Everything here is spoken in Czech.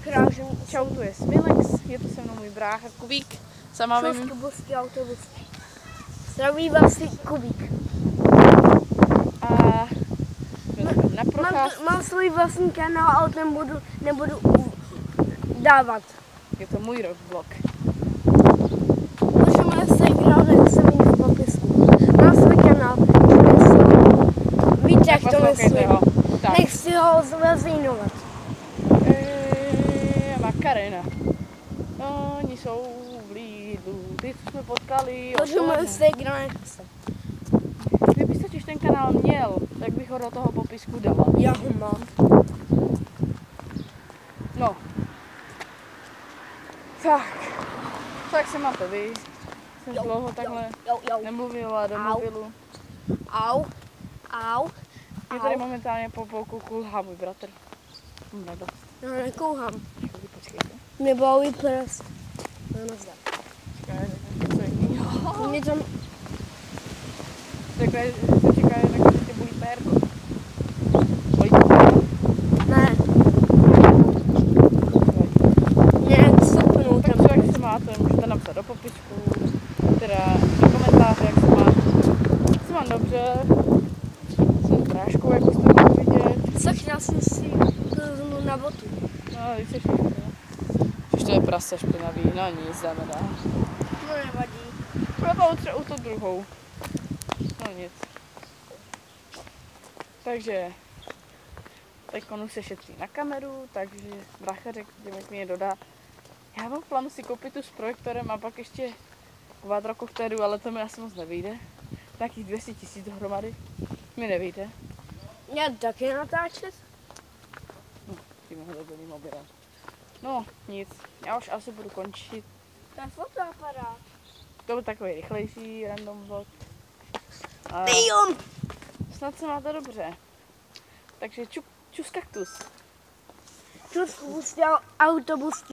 Krážem. Čau, tu je Smilex, je tu se mnou můj brácha Kubík. Sama vím. Šusky, autobusky. Zdraví vás Kubík. A na procházku. Mám svůj vlastní kanál, ale ten nebudu dávat. Je to můj vlog. Můžeme se hrát, jsem v popisku. Mám svůj kanál, víte, jak to myslím. Nechci ho zveřejňovat. Makarena. Oni jsou v Lidlu, ty co jsme potkali. Můžeme se hrát. Kdybys totiž ten kanál měl, tak bych ho do toho popisku dala. Já ho mám. No. Tak se máte vy. Jsem dlouho takhle nemluvila do mobilu. Au. Je tady momentálně po půlku kulhá můj bratr. Nedost. Já nekouhám. Počkejte. Mě bolí prst. No, nazdar. Co jiného? Mě tam... Takhle se čeká, že tě bolí pérko. Bolí to pérko? Ne. Mě stopnou Tak tam. co, jak se máte, můžete napsat do popisku, teda do komentáře, jak se máte. Se mám dobře. Jsem práškou, jako jste mohli vidět. Co chtěl jsem si vezmu na botu. No, víš, ještě. Už to je prase špinavý, no nic, dáme dál. No nevadí. Proto třeba u to druhou. No nic. Takže teď už se šetří na kameru, takže brácha řekl, že mi je dodá. Já mám plánu si koupit tu s projektorem a pak ještě kvadrokoptéru, ale to mi asi moc nevyjde. Takých 200 000 dohromady mi nevyjde. Já taky natáčet? Tímhle dobrým mobilem. No nic, já už asi budu končit. To je fotoaparát. To byl takový rychlejší random vlog. A snad se máte dobře. Takže čus kaktus. Tu spustil autobus.